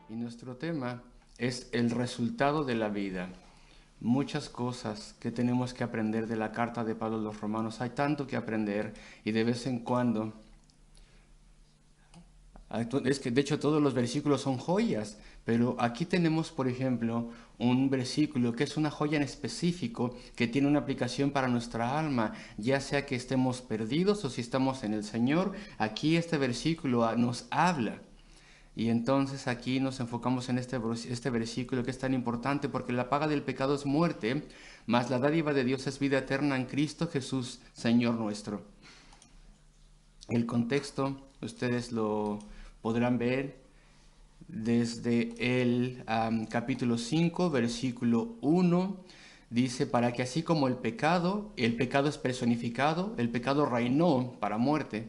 Y nuestro tema es el resultado de la vida. Muchas cosas que tenemos que aprender de la carta de Pablo a los Romanos. Hay tanto que aprender y de vez en cuando... Es que de hecho todos los versículos son joyas, pero aquí tenemos, por ejemplo, un versículo que es una joya en específico que tiene una aplicación para nuestra alma, ya sea que estemos perdidos o si estamos en el Señor. Aquí este versículo nos habla. Y entonces aquí nos enfocamos en este versículo que es tan importante porque la paga del pecado es muerte, mas la dádiva de Dios es vida eterna en Cristo Jesús, Señor nuestro. El contexto, ustedes lo podrán ver desde el capítulo 5, versículo 1. Dice, para que así como el pecado es personificado, el pecado reinó para muerte.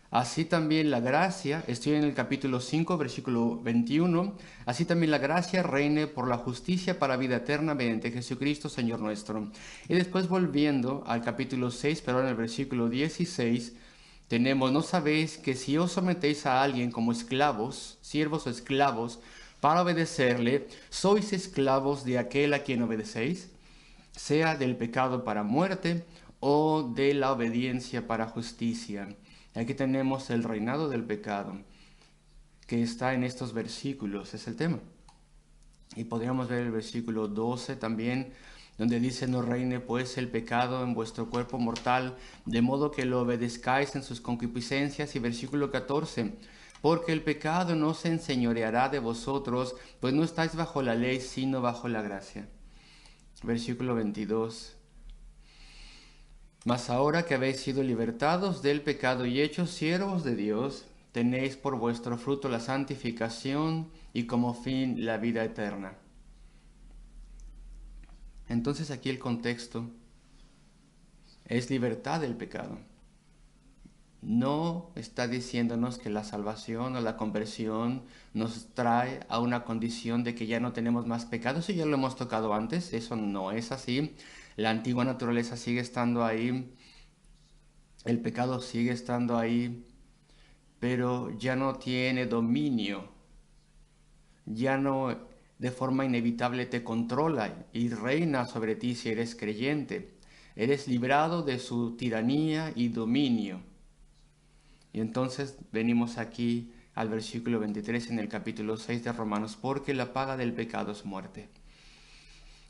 Así también la gracia, estoy en el capítulo 5, versículo 21, así también la gracia reine por la justicia para vida eterna mediante Jesucristo, Señor nuestro. Y después volviendo al capítulo 6, pero en el versículo 16, tenemos, ¿no sabéis que si os sometéis a alguien como esclavos, siervos o esclavos, para obedecerle, sois esclavos de aquel a quien obedecéis, sea del pecado para muerte o de la obediencia para justicia? Aquí tenemos el reinado del pecado, que está en estos versículos, es el tema. Y podríamos ver el versículo 12 también, donde dice, no reine pues el pecado en vuestro cuerpo mortal, de modo que lo obedezcáis en sus concupiscencias. Y versículo 14, porque el pecado no se enseñoreará de vosotros, pues no estáis bajo la ley, sino bajo la gracia. Versículo 22, mas ahora que habéis sido libertados del pecado y hechos siervos de Dios, tenéis por vuestro fruto la santificación y como fin la vida eterna. Entonces aquí el contexto es libertad del pecado. No está diciéndonos que la salvación o la conversión nos trae a una condición de que ya no tenemos más pecado. Eso ya lo hemos tocado antes, eso no es así. La antigua naturaleza sigue estando ahí, el pecado sigue estando ahí, pero ya no tiene dominio, ya no de forma inevitable te controla y reina sobre ti si eres creyente. Eres librado de su tiranía y dominio. Y entonces venimos aquí al versículo 23 en el capítulo 6 de Romanos, porque la paga del pecado es muerte,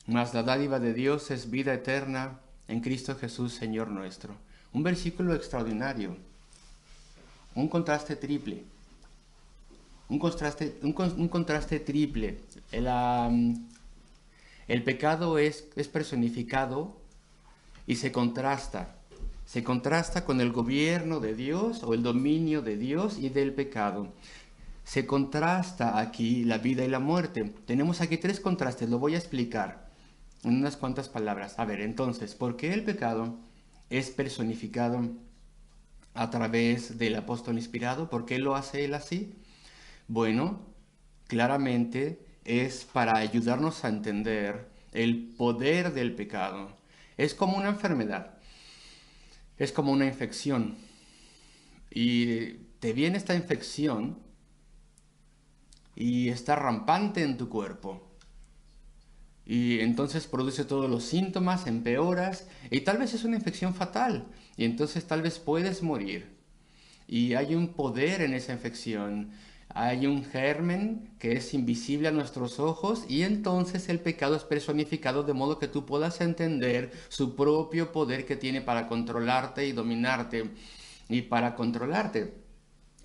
mas la dádiva de Dios es vida eterna en Cristo Jesús, Señor nuestro. Un versículo extraordinario, un contraste triple. Un contraste triple. El pecado es personificado y se contrasta. Se contrasta con el gobierno de Dios o el dominio de Dios y del pecado. Se contrasta aquí la vida y la muerte. Tenemos aquí tres contrastes, lo voy a explicar en unas cuantas palabras. A ver, entonces, ¿por qué el pecado es personificado a través del apóstol inspirado? ¿Por qué lo hace él así? Bueno, claramente es para ayudarnos a entender el poder del pecado. Es como una enfermedad, es como una infección. Y te viene esta infección y está rampante en tu cuerpo. Y entonces produce todos los síntomas, empeoras, y tal vez es una infección fatal. Y entonces tal vez puedes morir. Y hay un poder en esa infección. Hay un germen que es invisible a nuestros ojos y entonces el pecado es personificado de modo que tú puedas entender su propio poder que tiene para controlarte y dominarte y para controlarte.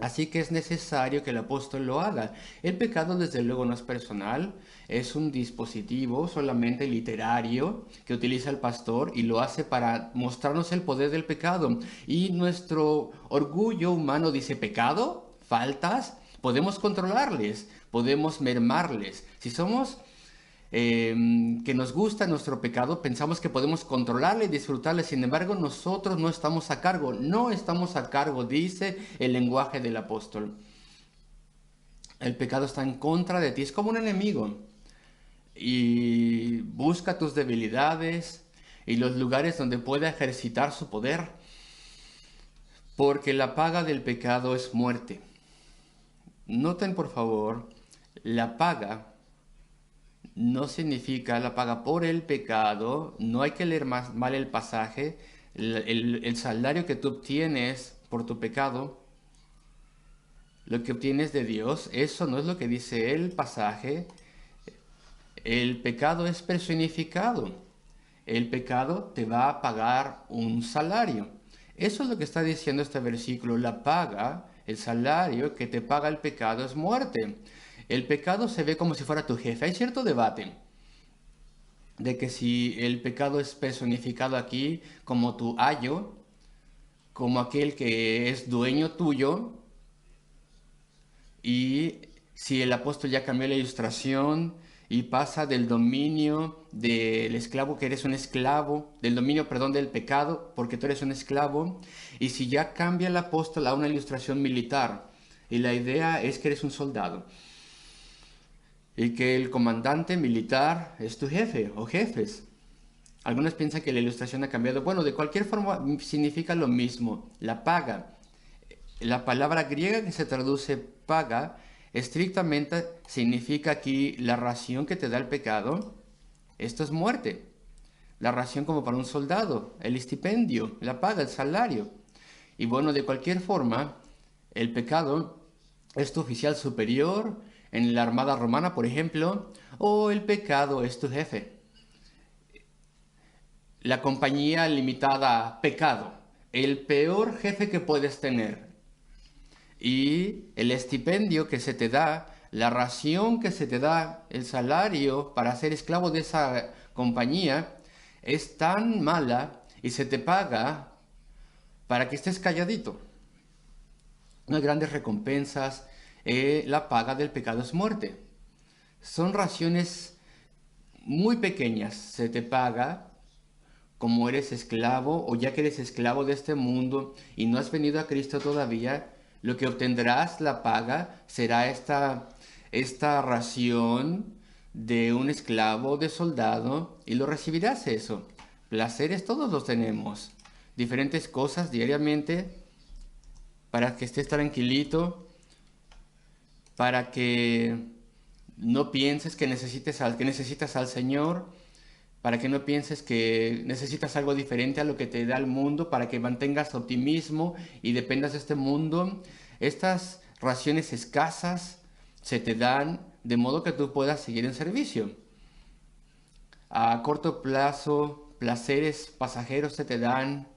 Así que es necesario que el apóstol lo haga. El pecado desde luego no es personal, es un dispositivo solamente literario que utiliza el pastor y lo hace para mostrarnos el poder del pecado. Y nuestro orgullo humano dice, ¿pecado? ¿Faltas? Podemos controlarles, podemos mermarles. Si somos que nos gusta nuestro pecado, pensamos que podemos controlarle y disfrutarle, sin embargo nosotros no estamos a cargo, no estamos a cargo, dice el lenguaje del apóstol. El pecado está en contra de ti, es como un enemigo y busca tus debilidades y los lugares donde pueda ejercitar su poder, porque la paga del pecado es muerte. Noten por favor La paga no significa la paga por el pecado, no hay que leer más mal el pasaje, el salario que tú obtienes por tu pecado, lo que obtienes de Dios, eso no es lo que dice el pasaje. El pecado es personificado. El pecado te va a pagar un salario. Eso es lo que está diciendo este versículo. La paga, el salario que te paga el pecado es muerte. El pecado se ve como si fuera tu jefe. Hay cierto debate de que si el pecado es personificado aquí como tu ayo, como aquel que es dueño tuyo, y si el apóstol ya cambió la ilustración y pasa del dominio del esclavo, que eres un esclavo, del dominio, perdón, del pecado, porque tú eres un esclavo, y si ya cambia el apóstol a una ilustración militar, y la idea es que eres un soldado, y que el comandante militar es tu jefe o jefes. Algunos piensan que la ilustración ha cambiado. Bueno, de cualquier forma significa lo mismo, la paga. La palabra griega que se traduce paga, estrictamente significa aquí la ración que te da el pecado. Esto es muerte. La ración como para un soldado, el estipendio, la paga, el salario. Y bueno, de cualquier forma, el pecado es tu oficial superior en la armada romana, por ejemplo, o el pecado es tu jefe. La compañía limitada pecado, el peor jefe que puedes tener. Y el estipendio que se te da, la ración que se te da, el salario para ser esclavo de esa compañía, es tan mala y se te paga para que estés calladito. No hay grandes recompensas, la paga del pecado es muerte. Son raciones muy pequeñas, se te paga como eres esclavo o ya que eres esclavo de este mundo y no has venido a Cristo todavía, lo que obtendrás, la paga, será esta ración de un esclavo, de soldado, y lo recibirás eso. Placeres todos los tenemos, diferentes cosas diariamente para que estés tranquilito, para que no pienses que necesitas al Señor, para que no pienses que necesitas algo diferente a lo que te da el mundo, para que mantengas optimismo y dependas de este mundo. Estas raciones escasas se te dan de modo que tú puedas seguir en servicio. A corto plazo, placeres pasajeros se te dan,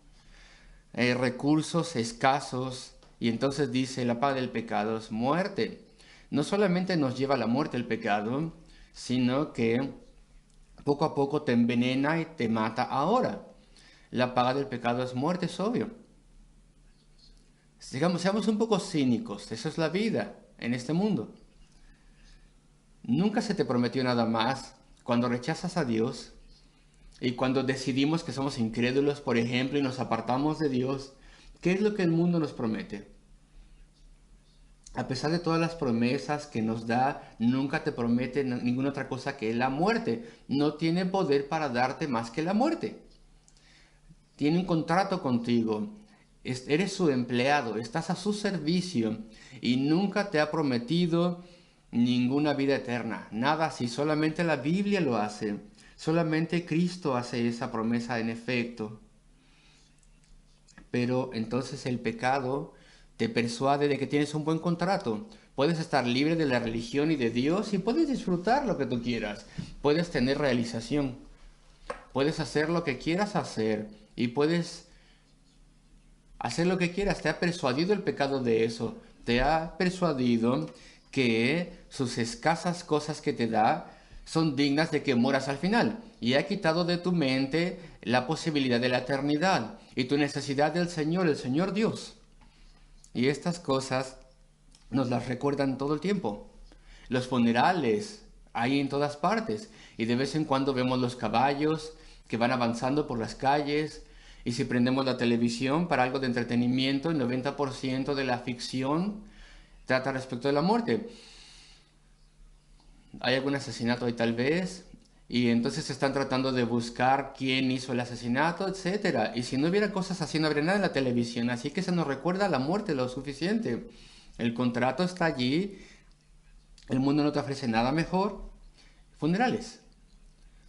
recursos escasos, y entonces dice, la paga del pecado es muerte. No solamente nos lleva a la muerte el pecado, sino que poco a poco te envenena y te mata ahora. La paga del pecado es muerte, es obvio. Seamos un poco cínicos, eso es la vida en este mundo. Nunca se te prometió nada más. Cuando rechazas a Dios y cuando decidimos que somos incrédulos, por ejemplo, y nos apartamos de Dios, ¿qué es lo que el mundo nos promete? A pesar de todas las promesas que nos da, nunca te promete ninguna otra cosa que la muerte. No tiene poder para darte más que la muerte. Tiene un contrato contigo. Eres su empleado, estás a su servicio y nunca te ha prometido ninguna vida eterna. Nada así, solamente la Biblia lo hace. Solamente Cristo hace esa promesa en efecto. Pero entonces el pecado te persuade de que tienes un buen contrato. Puedes estar libre de la religión y de Dios y puedes disfrutar lo que tú quieras. Puedes tener realización. Puedes hacer lo que quieras hacer y puedes hacer lo que quieras. Te ha persuadido el pecado de eso. Te ha persuadido que sus escasas cosas que te da son dignas de que mueras al final. Y ha quitado de tu mente la posibilidad de la eternidad y tu necesidad del Señor, el Señor Dios. Y estas cosas nos las recuerdan todo el tiempo. Los funerales hay en todas partes y de vez en cuando vemos los caballos que van avanzando por las calles y si prendemos la televisión para algo de entretenimiento, el 90% de la ficción trata respecto de la muerte. Hay algún asesinato ahí tal vez y entonces están tratando de buscar quién hizo el asesinato, etcétera. Y si no hubiera cosas así, no habría nada en la televisión. Así que se nos recuerda la muerte lo suficiente. El contrato está allí El mundo no te ofrece nada mejor. Funerales.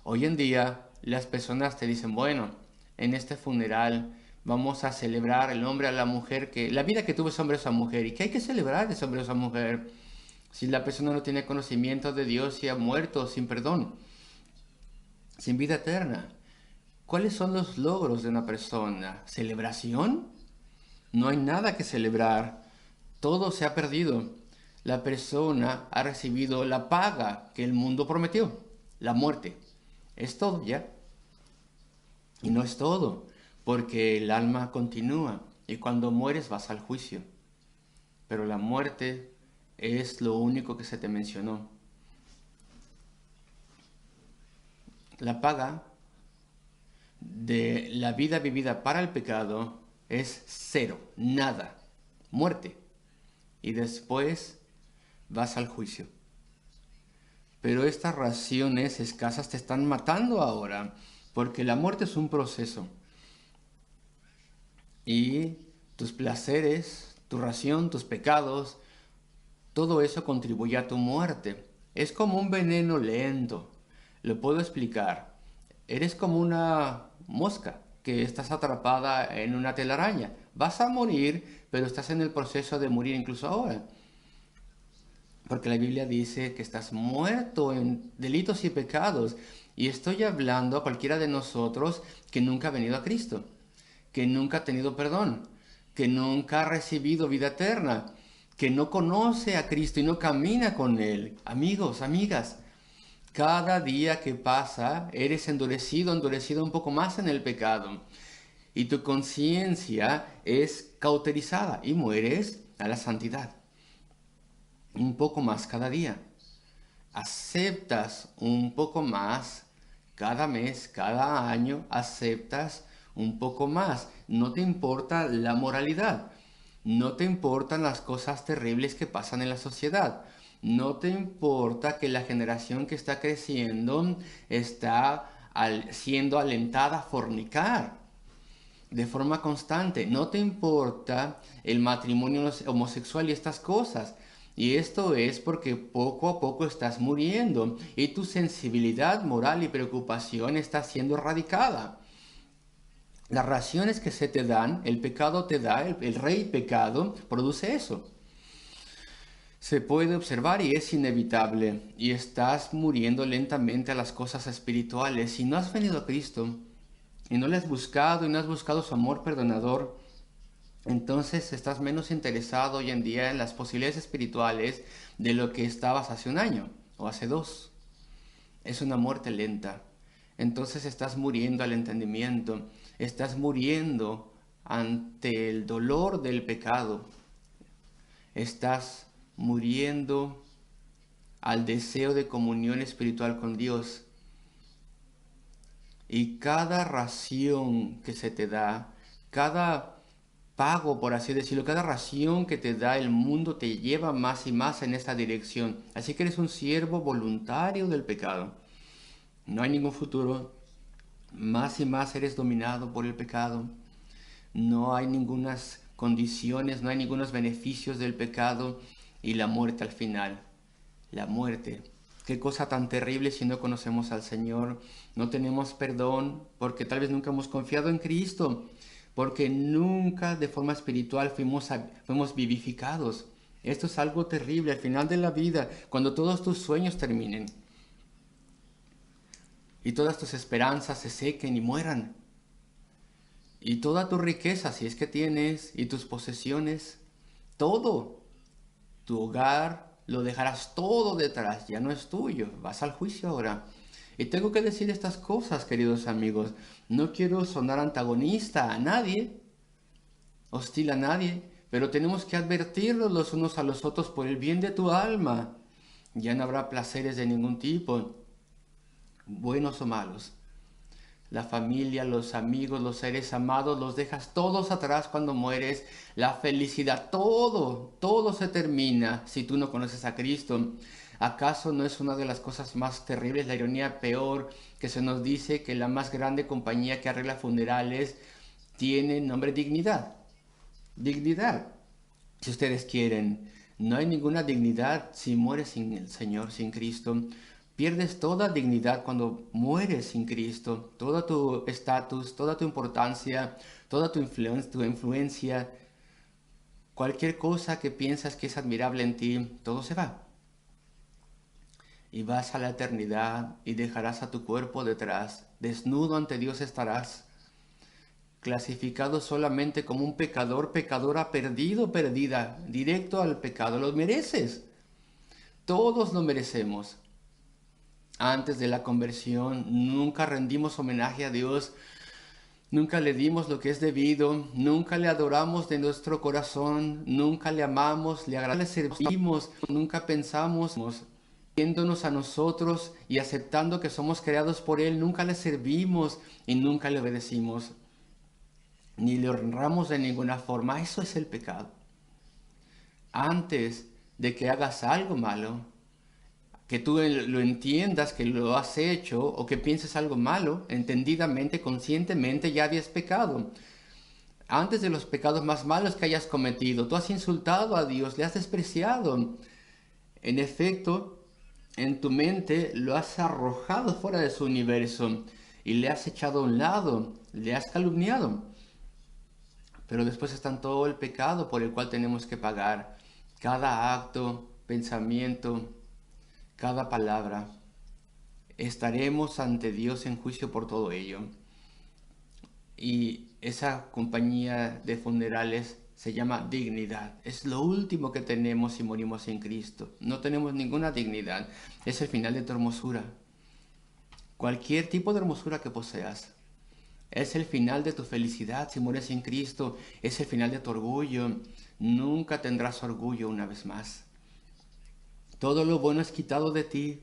Hoy en día las personas te dicen, bueno, en este funeral vamos a celebrar el hombre a la mujer, que la vida que tuvo ese hombre o esa mujer. ¿Y qué hay que celebrar de ese hombre o esa mujer? Si la persona no tiene conocimiento de Dios y ha muerto sin perdón, sin vida eterna. ¿Cuáles son los logros de una persona? ¿Celebración? No hay nada que celebrar. Todo se ha perdido. La persona ha recibido la paga que el mundo prometió, la muerte. Es todo ya. Y no es todo, porque el alma continúa y cuando mueres vas al juicio. Pero la muerte es lo único que se te mencionó. La paga de la vida vivida para el pecado es cero, nada, muerte. Y después vas al juicio. Pero estas raciones escasas te están matando ahora, porque la muerte es un proceso. Y tus placeres, tu ración, tus pecados, todo eso contribuye a tu muerte. Es como un veneno lento. Lo puedo explicar. Eres como una mosca que estás atrapada en una telaraña. Vas a morir, pero estás en el proceso de morir incluso ahora. Porque la Biblia dice que estás muerto en delitos y pecados. Y estoy hablando a cualquiera de nosotros que nunca ha venido a Cristo, que nunca ha tenido perdón, que nunca ha recibido vida eterna, que no conoce a Cristo y no camina con Él. Amigos, amigas, cada día que pasa eres endurecido, endurecido un poco más en el pecado. Y tu conciencia es cauterizada y mueres a la santidad. Un poco más cada día. Aceptas un poco más cada mes, cada año, aceptas un poco más. No te importa la moralidad. No te importan las cosas terribles que pasan en la sociedad. No te importa que la generación que está creciendo está siendo alentada a fornicar de forma constante. No te importa el matrimonio homosexual y estas cosas. Y esto es porque poco a poco estás muriendo y tu sensibilidad moral y preocupación está siendo erradicada. Las raciones que se te dan, el pecado te da, el rey pecado produce eso. Se puede observar y es inevitable. Y estás muriendo lentamente a las cosas espirituales. Si no has venido a Cristo y no le has buscado y no has buscado su amor perdonador, entonces estás menos interesado hoy en día en las posibilidades espirituales de lo que estabas hace un año o hace dos. Es una muerte lenta. Entonces estás muriendo al entendimiento, estás muriendo ante el dolor del pecado, estás muriendo al deseo de comunión espiritual con Dios. Y cada ración que se te da, cada pago, por así decirlo, cada ración que te da el mundo te lleva más y más en esa dirección. Así que eres un siervo voluntario del pecado. No hay ningún futuro. Más y más eres dominado por el pecado. No hay ningunas condiciones, no hay ningunos beneficios del pecado y la muerte al final. La muerte. Qué cosa tan terrible si no conocemos al Señor. No tenemos perdón porque tal vez nunca hemos confiado en Cristo, porque nunca de forma espiritual fuimos vivificados. Esto es algo terrible al final de la vida, cuando todos tus sueños terminen y todas tus esperanzas se sequen y mueran. Y toda tu riqueza, si es que tienes, y tus posesiones, todo, tu hogar, lo dejarás todo detrás, ya no es tuyo, vas al juicio ahora. Y tengo que decir estas cosas, queridos amigos. No quiero sonar antagonista a nadie, hostil a nadie, pero tenemos que advertirnos los unos a los otros por el bien de tu alma. Ya no habrá placeres de ningún tipo, buenos o malos. La familia, los amigos, los seres amados, los dejas todos atrás cuando mueres. La felicidad, todo se termina si tú no conoces a Cristo. ¿Acaso no es una de las cosas más terribles, la ironía peor, que se nos dice que la más grande compañía que arregla funerales tiene nombre dignidad? Dignidad. Si ustedes quieren, No hay ninguna dignidad si mueres sin el Señor, sin Cristo. Pierdes toda dignidad cuando mueres sin Cristo. Todo tu estatus, toda tu importancia, toda tu influencia, cualquier cosa que piensas que es admirable en ti, todo se va. Y vas a la eternidad y dejarás a tu cuerpo detrás. Desnudo ante Dios estarás, clasificado solamente como un pecador, pecadora, perdido, perdida, directo al pecado. Lo mereces. Todos lo merecemos. Antes de la conversión nunca rendimos homenaje a Dios, nunca le dimos lo que es debido, nunca le adoramos de nuestro corazón, nunca le amamos, le agradecemos, nunca pensamos, viéndonos a nosotros y aceptando que somos creados por Él, nunca le servimos y nunca le obedecimos, ni le honramos de ninguna forma. Eso es el pecado. Antes de que hagas algo malo, que tú lo entiendas, que lo has hecho, o que pienses algo malo, entendidamente, conscientemente, ya habías pecado. Antes de los pecados más malos que hayas cometido, tú has insultado a Dios, le has despreciado. En efecto, en tu mente lo has arrojado fuera de su universo y le has echado a un lado, le has calumniado. Pero después está todo el pecado por el cual tenemos que pagar. Cada acto, pensamiento, cada palabra. Estaremos ante Dios en juicio por todo ello. Y esa compañía de funerales se llama dignidad. Es lo último que tenemos si morimos en Cristo. No tenemos ninguna dignidad. Es el final de tu hermosura. Cualquier tipo de hermosura que poseas. Es el final de tu felicidad si mueres en Cristo. Es el final de tu orgullo. Nunca tendrás orgullo una vez más. Todo lo bueno es quitado de ti.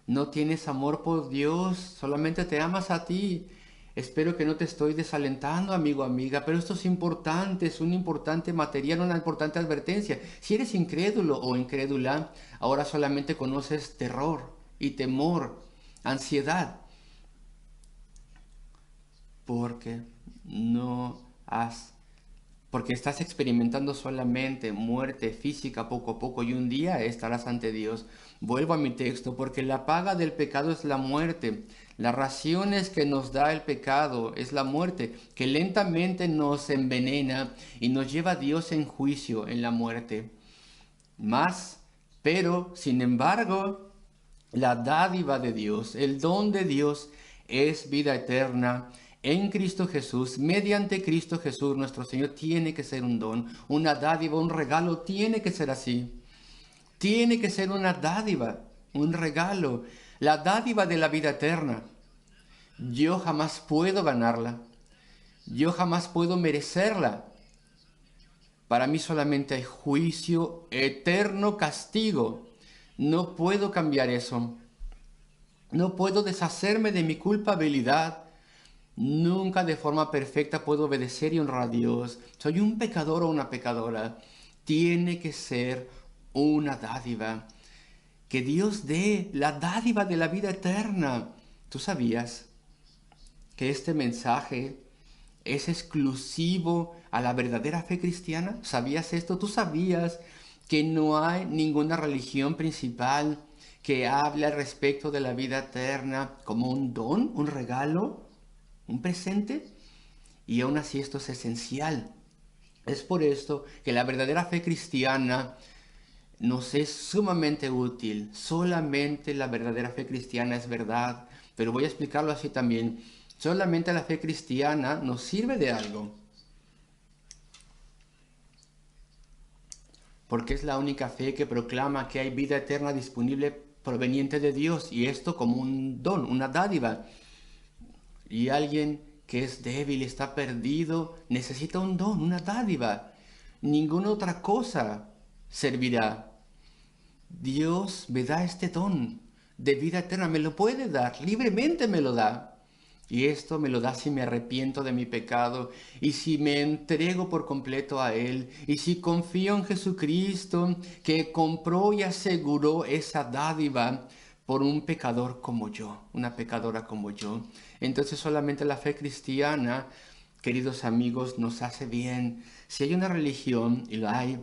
No tienes amor por Dios, solamente te amas a ti. Espero que no te estoy desalentando, amigo, amiga, pero esto es importante, es una importante materia, una importante advertencia. Si eres incrédulo o incrédula, ahora solamente conoces terror y temor, ansiedad, porque no has porque estás experimentando solamente muerte física poco a poco y un día estarás ante Dios. Vuelvo a mi texto, porque la paga del pecado es la muerte. Las raciones que nos da el pecado es la muerte, que lentamente nos envenena y nos lleva a Dios en juicio en la muerte. Pero, sin embargo, la dádiva de Dios, el don de Dios es vida eterna en Cristo Jesús, mediante Cristo Jesús nuestro Señor. Tiene que ser un don, una dádiva, un regalo, tiene que ser así. Tiene que ser una dádiva, un regalo, la dádiva de la vida eterna. Yo jamás puedo ganarla, yo jamás puedo merecerla. Para mí solamente hay juicio, eterno castigo. No puedo cambiar eso. No puedo deshacerme de mi culpabilidad. Nunca de forma perfecta puedo obedecer y honrar a Dios. Soy un pecador o una pecadora. Tiene que ser una dádiva. Que Dios dé la dádiva de la vida eterna. ¿Tú sabías que este mensaje es exclusivo a la verdadera fe cristiana? ¿Sabías esto? ¿Tú sabías que no hay ninguna religión principal que hable al respecto de la vida eterna como un don, un regalo, un presente? Y aún así esto es esencial. Es por esto que la verdadera fe cristiana nos es sumamente útil. Solamente la verdadera fe cristiana es verdad. Pero voy a explicarlo así también. Solamente la fe cristiana nos sirve de algo. Porque es la única fe que proclama que hay vida eterna disponible proveniente de Dios. Y esto como un don, una dádiva. Y alguien que es débil, está perdido, necesita un don, una dádiva. Ninguna otra cosa servirá. Dios me da este don de vida eterna, me lo puede dar, libremente me lo da. Y esto me lo da si me arrepiento de mi pecado y si me entrego por completo a Él y si confío en Jesucristo que compró y aseguró esa dádiva por un pecador como yo, una pecadora como yo. Entonces solamente la fe cristiana, queridos amigos, nos hace bien. Si hay una religión, y la hay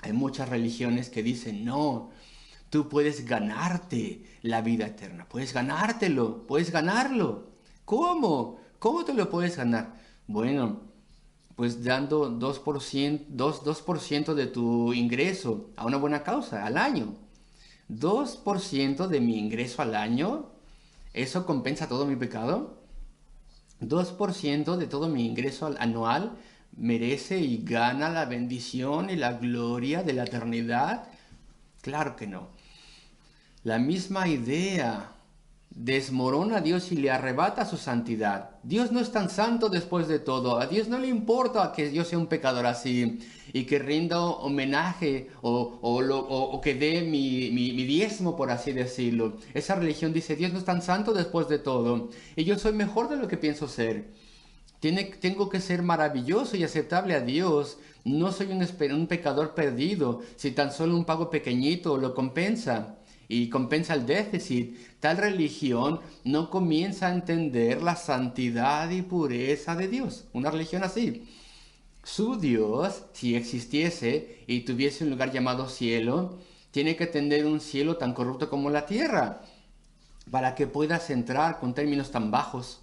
Hay muchas religiones que dicen, no, tú puedes ganarte la vida eterna, puedes ganártelo, puedes ganarlo. ¿Cómo? ¿Cómo te lo puedes ganar? Bueno, pues dando 2%, 2% de tu ingreso a una buena causa al año. 2% de mi ingreso al año, ¿eso compensa todo mi pecado? 2% de todo mi ingreso anual merece y gana la bendición y la gloria de la eternidad. Claro que no. La misma idea desmorona a Dios y le arrebata su santidad. Dios no es tan santo después de todo. A Dios no le importa que yo sea un pecador así y que rinda homenaje o que dé mi diezmo, por así decirlo. Esa religión dice, Dios no es tan santo después de todo y yo soy mejor de lo que pienso ser. Tengo que ser maravilloso y aceptable a Dios. No soy un pecador perdido si tan solo un pago pequeñito lo compensa y compensa el déficit. Tal religión no comienza a entender la santidad y pureza de Dios. Una religión así. Su Dios, si existiese y tuviese un lugar llamado cielo, tiene que tener un cielo tan corrupto como la tierra para que puedas entrar con términos tan bajos.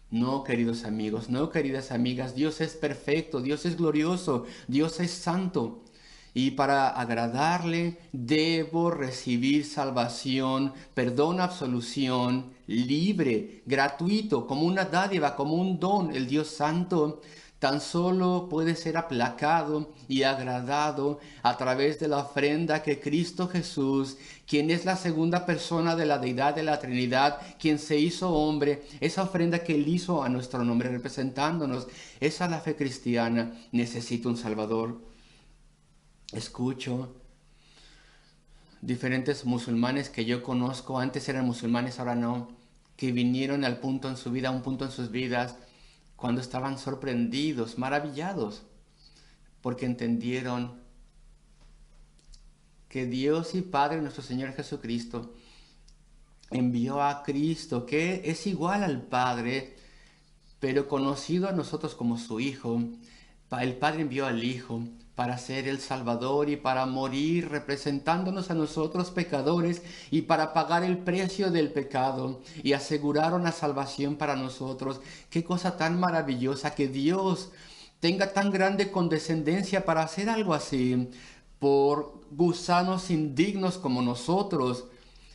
No, queridos amigos, no, queridas amigas, Dios es perfecto, Dios es glorioso, Dios es santo. Y para agradarle debo recibir salvación, perdón, absolución, libre, gratuito, como una dádiva, como un don. El Dios santo tan solo puede ser aplacado y agradado a través de la ofrenda que Cristo Jesús, quien es la segunda persona de la deidad de la Trinidad, quien se hizo hombre, esa ofrenda que Él hizo a nuestro nombre representándonos, esa es la fe cristiana. Necesito un Salvador. Escucho diferentes musulmanes que yo conozco, antes eran musulmanes, ahora no, que vinieron al punto en su vida, a un punto en sus vidas, cuando estaban sorprendidos, maravillados, porque entendieron que Dios y Padre nuestro Señor Jesucristo envió a Cristo, que es igual al Padre, pero conocido a nosotros como su Hijo. El Padre envió al Hijo para ser el Salvador y para morir representándonos a nosotros pecadores y para pagar el precio del pecado y asegurar una salvación para nosotros. Qué cosa tan maravillosa que Dios tenga tan grande condescendencia para hacer algo así por gusanos indignos como nosotros.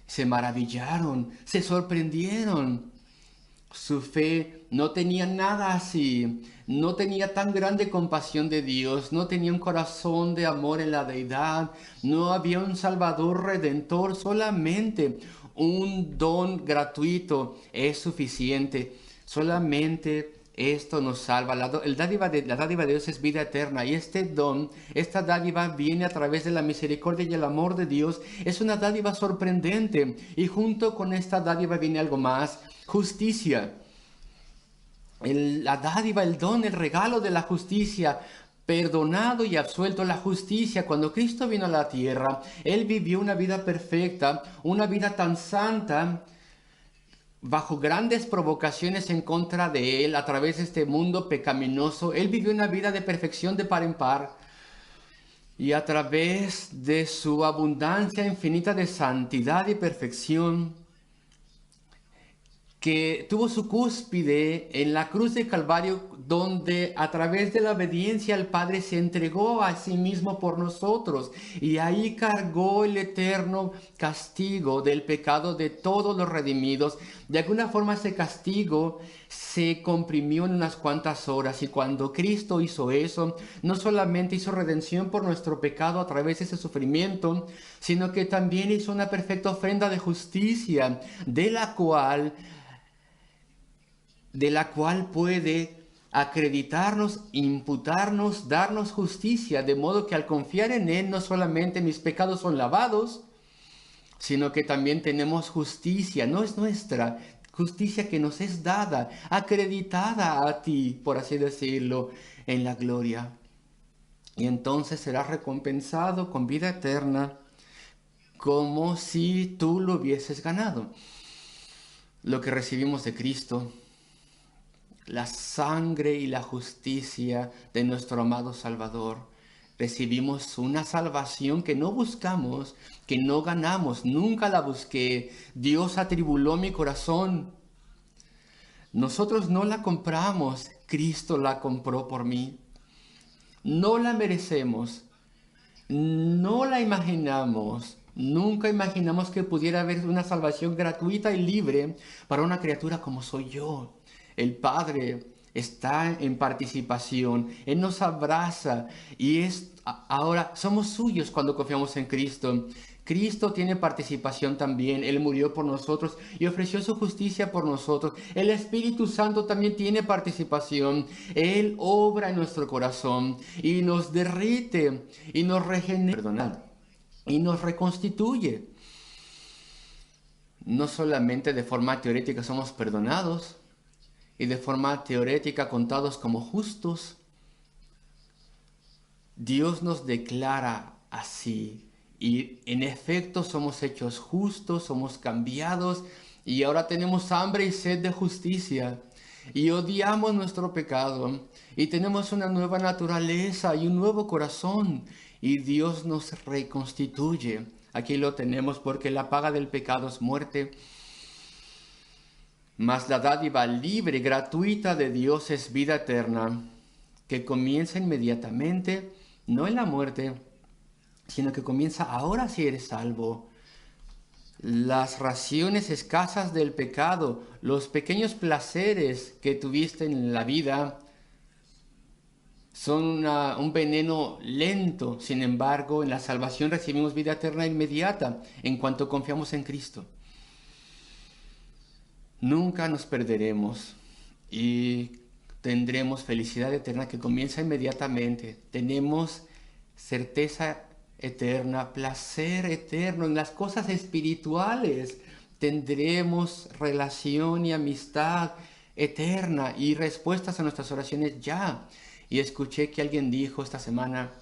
Se maravillaron, se sorprendieron. Su fe no tenía nada así, no tenía tan grande compasión de Dios, no tenía un corazón de amor en la deidad, no había un Salvador Redentor, solamente un don gratuito es suficiente, solamente esto nos salva. La dádiva de Dios es vida eterna y este don, esta dádiva viene a través de la misericordia y el amor de Dios. Es una dádiva sorprendente y junto con esta dádiva viene algo más, justicia. La dádiva, el don, el regalo de la justicia, perdonado y absuelto. La justicia, cuando Cristo vino a la tierra, Él vivió una vida perfecta, una vida tan santa, bajo grandes provocaciones en contra de Él, a través de este mundo pecaminoso. Él vivió una vida de perfección de par en par. Y a través de su abundancia infinita de santidad y perfección, que tuvo su cúspide en la cruz de Calvario, donde a través de la obediencia al Padre se entregó a sí mismo por nosotros y ahí cargó el eterno castigo del pecado de todos los redimidos. De alguna forma ese castigo se comprimió en unas cuantas horas y cuando Cristo hizo eso, no solamente hizo redención por nuestro pecado a través de ese sufrimiento, sino que también hizo una perfecta ofrenda de justicia, de la cual puede acreditarnos, imputarnos, darnos justicia, de modo que al confiar en Él no solamente mis pecados son lavados, sino que también tenemos justicia, no es nuestra, justicia que nos es dada, acreditada a ti, por así decirlo, en la gloria. Y entonces serás recompensado con vida eterna, como si tú lo hubieses ganado. Lo que recibimos de Cristo, la sangre y la justicia de nuestro amado Salvador, Recibimos una salvación que no buscamos, que no ganamos, nunca la busqué. Dios atribuló mi corazón. Nosotros no la compramos, Cristo la compró por mí. No la merecemos, no la imaginamos. Nunca imaginamos que pudiera haber una salvación gratuita y libre para una criatura como soy yo. El Padre está en participación, Él nos abraza y ahora somos suyos cuando confiamos en Cristo. Cristo tiene participación también, Él murió por nosotros y ofreció su justicia por nosotros. El Espíritu Santo también tiene participación, Él obra en nuestro corazón y nos derrite y nos regenera, perdonad, y nos reconstituye. No solamente de forma teórica somos perdonados y de forma teórica contados como justos, Dios nos declara así. Y en efecto somos hechos justos, somos cambiados y ahora tenemos hambre y sed de justicia. Y odiamos nuestro pecado y tenemos una nueva naturaleza y un nuevo corazón. Y Dios nos reconstituye. Aquí lo tenemos porque la paga del pecado es muerte. Mas la dádiva libre, gratuita de Dios es vida eterna, que comienza inmediatamente, no en la muerte, sino que comienza ahora si eres salvo. Las raciones escasas del pecado, los pequeños placeres que tuviste en la vida, son un veneno lento. Sin embargo, en la salvación recibimos vida eterna inmediata en cuanto confiamos en Cristo. Nunca nos perderemos y tendremos felicidad eterna que comienza inmediatamente. Tenemos certeza eterna, placer eterno en las cosas espirituales. Tendremos relación y amistad eterna y respuestas a nuestras oraciones ya. Y escuché que alguien dijo esta semana,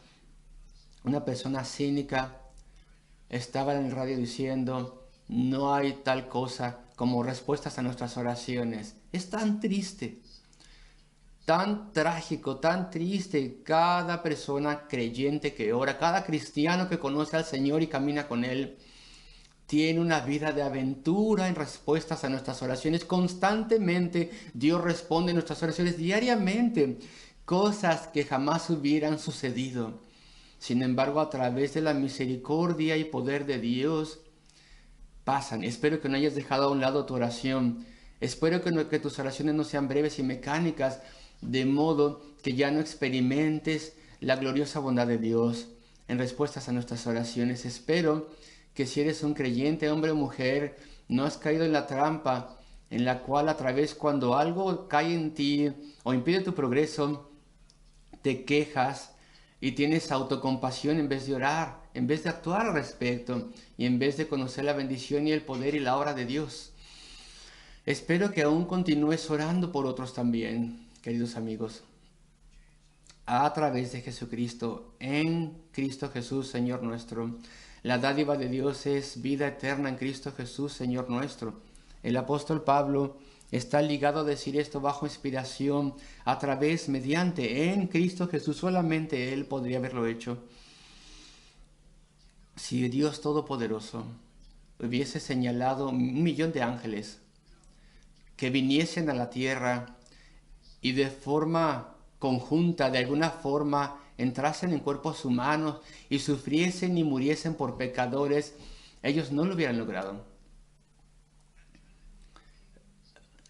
una persona cínica estaba en el radio diciendo, no hay tal cosa como respuestas a nuestras oraciones. Es tan triste, tan trágico, tan triste. Cada persona creyente que ora, cada cristiano que conoce al Señor y camina con Él, tiene una vida de aventura en respuestas a nuestras oraciones. Constantemente Dios responde a nuestras oraciones diariamente. Cosas que jamás hubieran sucedido. Sin embargo, a través de la misericordia y poder de Dios, pasan. Espero que no hayas dejado a un lado tu oración. Espero que tus oraciones no sean breves y mecánicas, de modo que ya no experimentes la gloriosa bondad de Dios en respuestas a nuestras oraciones. Espero que si eres un creyente, hombre o mujer, no has caído en la trampa en la cual a través cuando algo cae en ti o impide tu progreso, te quejas y tienes autocompasión en vez de orar, en vez de actuar al respecto y en vez de conocer la bendición y el poder y la obra de Dios. Espero que aún continúes orando por otros también, queridos amigos, a través de Jesucristo, en Cristo Jesús, Señor nuestro. La dádiva de Dios es vida eterna en Cristo Jesús, Señor nuestro. El apóstol Pablo está ligado a decir esto bajo inspiración, a través, mediante, en Cristo Jesús. Solamente Él podría haberlo hecho. Si Dios Todopoderoso hubiese señalado 1,000,000 de ángeles que viniesen a la tierra y de forma conjunta, de alguna forma, entrasen en cuerpos humanos y sufriesen y muriesen por pecadores, ellos no lo hubieran logrado.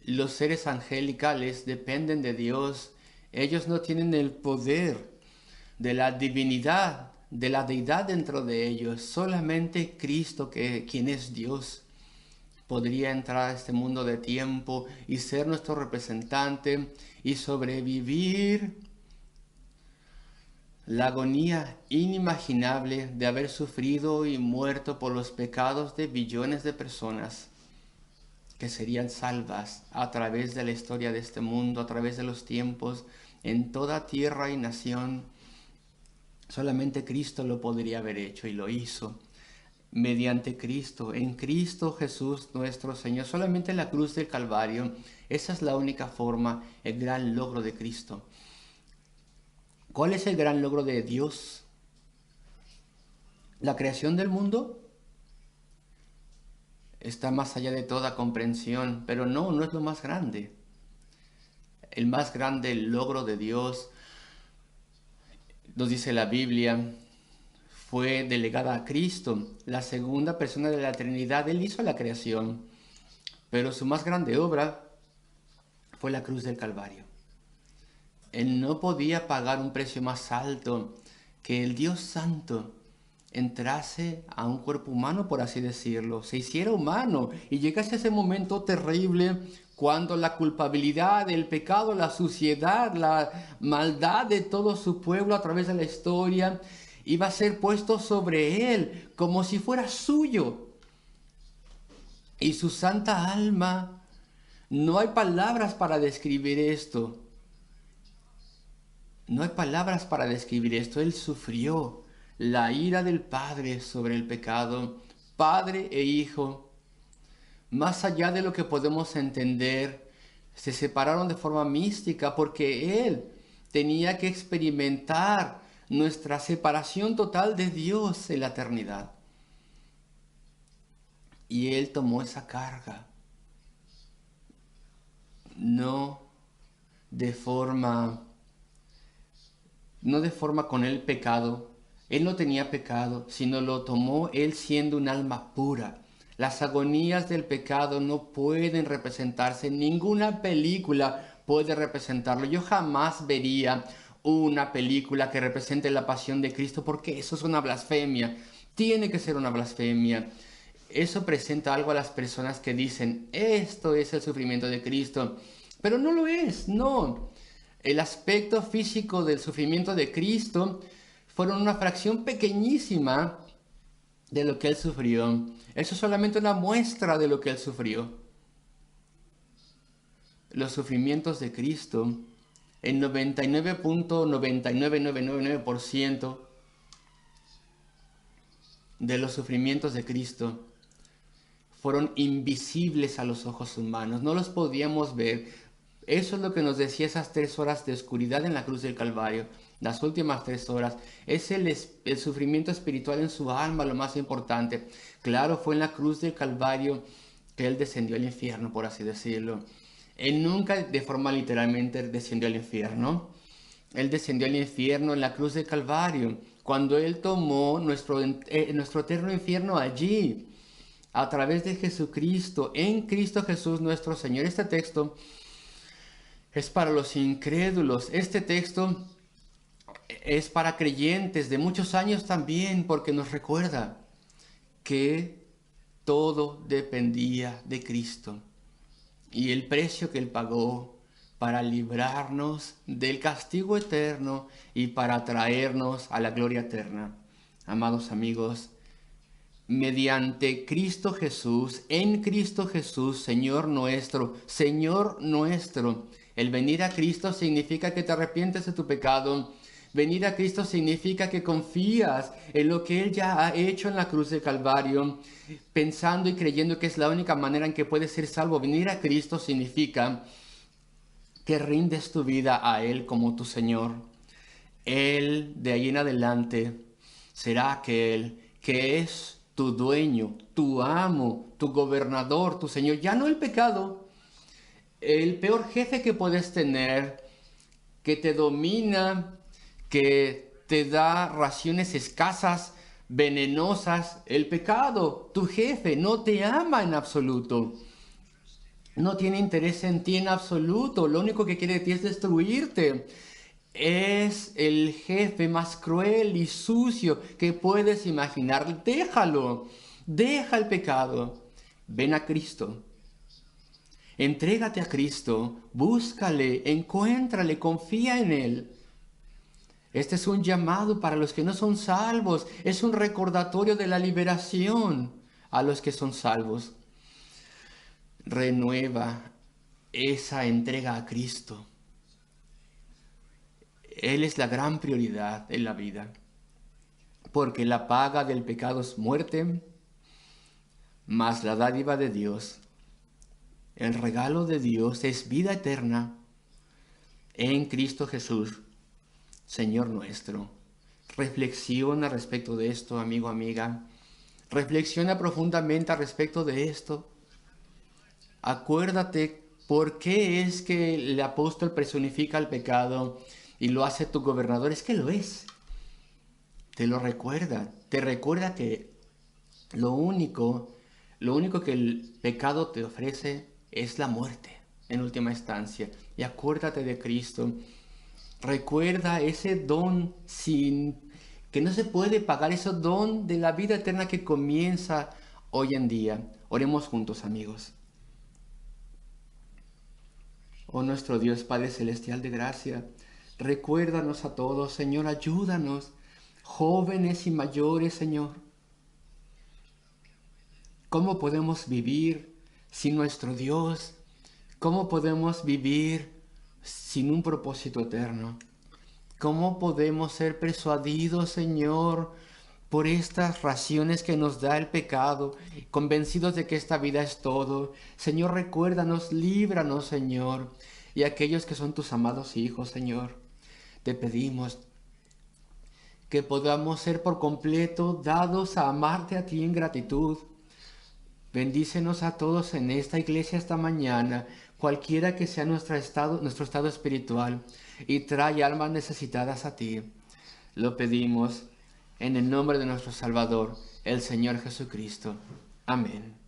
Los seres angelicales dependen de Dios. Ellos no tienen el poder de la divinidad, de la deidad dentro de ellos. Solamente Cristo, quien es Dios, podría entrar a este mundo de tiempo y ser nuestro representante y sobrevivir la agonía inimaginable de haber sufrido y muerto por los pecados de billones de personas que serían salvas a través de la historia de este mundo, a través de los tiempos, en toda tierra y nación. Solamente Cristo lo podría haber hecho y lo hizo. Mediante Cristo, en Cristo Jesús nuestro Señor, solamente en la cruz del Calvario. Esa es la única forma, el gran logro de Cristo. ¿Cuál es el gran logro de Dios? La creación del mundo está más allá de toda comprensión, pero no es lo más grande. El más grande logro de Dios, nos dice la Biblia, fue delegada a Cristo, la segunda persona de la Trinidad. Él hizo la creación, pero su más grande obra fue la cruz del Calvario. Él no podía pagar un precio más alto que el Dios Santo entrase a un cuerpo humano, por así decirlo, se hiciera humano y llegase a ese momento terrible cuando la culpabilidad, el pecado, la suciedad, la maldad de todo su pueblo a través de la historia iba a ser puesto sobre él como si fuera suyo. Y su santa alma, no hay palabras para describir esto. No hay palabras para describir esto. Él sufrió la ira del Padre sobre el pecado, Padre e Hijo. Más allá de lo que podemos entender, se separaron de forma mística porque Él tenía que experimentar nuestra separación total de Dios en la eternidad. Y Él tomó esa carga, no de forma con el pecado. Él no tenía pecado, sino lo tomó él siendo un alma pura. Las agonías del pecado no pueden representarse, ninguna película puede representarlo. Yo jamás vería una película que represente la pasión de Cristo porque eso es una blasfemia. Tiene que ser una blasfemia. Eso presenta algo a las personas que dicen, esto es el sufrimiento de Cristo. Pero no lo es, no. El aspecto físico del sufrimiento de Cristo fueron una fracción pequeñísima de lo que Él sufrió. Eso es solamente una muestra de lo que Él sufrió. Los sufrimientos de Cristo, el 99.99999% de los sufrimientos de Cristo fueron invisibles a los ojos humanos. No los podíamos ver. Eso es lo que nos decía esas 3 horas de oscuridad en la cruz del Calvario. Las últimas 3 horas. Es el sufrimiento espiritual en su alma lo más importante. Claro, fue en la cruz del Calvario que Él descendió al infierno, por así decirlo. Él nunca de forma literalmente descendió al infierno. Él descendió al infierno en la cruz del Calvario. Cuando Él tomó nuestro eterno infierno allí. A través de Jesucristo, en Cristo Jesús nuestro Señor. Este texto es para los incrédulos. Este texto es para creyentes de muchos años también, porque nos recuerda que todo dependía de Cristo y el precio que Él pagó para librarnos del castigo eterno y para traernos a la gloria eterna. Amados amigos, mediante Cristo Jesús, en Cristo Jesús, Señor nuestro, el venir a Cristo significa que te arrepientes de tu pecado. Venir a Cristo significa que confías en lo que Él ya ha hecho en la cruz del Calvario, pensando y creyendo que es la única manera en que puedes ser salvo. Venir a Cristo significa que rindes tu vida a Él como tu Señor. Él de ahí en adelante será aquel que es tu dueño, tu amo, tu gobernador, tu Señor. Ya no el pecado, el peor jefe que puedes tener, que te domina, que te da raciones escasas, venenosas. El pecado, tu jefe, no te ama en absoluto. No tiene interés en ti en absoluto. Lo único que quiere de ti es destruirte. Es el jefe más cruel y sucio que puedes imaginar. Déjalo. Deja el pecado. Ven a Cristo. Entrégate a Cristo. Búscale. Encuéntrale. Confía en Él. Este es un llamado para los que no son salvos. Es un recordatorio de la liberación a los que son salvos. Renueva esa entrega a Cristo. Él es la gran prioridad en la vida, porque la paga del pecado es muerte, mas la dádiva de Dios, el regalo de Dios es vida eterna en Cristo Jesús, Señor nuestro. Reflexiona respecto de esto, amigo, amiga. Reflexiona profundamente al respecto de esto. Acuérdate por qué es que el apóstol personifica el pecado y lo hace tu gobernador. Es que lo es. Te lo recuerda. Te recuerda que lo único, lo único que el pecado te ofrece es la muerte, en última instancia. Y acuérdate de Cristo. Recuerda ese don que no se puede pagar, ese don de la vida eterna que comienza hoy en día. Oremos juntos, amigos. Oh nuestro Dios Padre Celestial de gracia, recuérdanos a todos, Señor, ayúdanos, jóvenes y mayores, Señor. ¿Cómo podemos vivir sin nuestro Dios? ¿Cómo podemos vivir sin un propósito eterno? ¿Cómo podemos ser persuadidos, Señor, por estas raciones que nos da el pecado, convencidos de que esta vida es todo? Señor, recuérdanos, líbranos, Señor, y aquellos que son tus amados hijos, Señor, te pedimos que podamos ser por completo dados a amarte a ti en gratitud. Bendícenos a todos en esta iglesia esta mañana, cualquiera que sea nuestro estado espiritual, y trae almas necesitadas a ti. Lo pedimos en el nombre de nuestro Salvador, el Señor Jesucristo. Amén.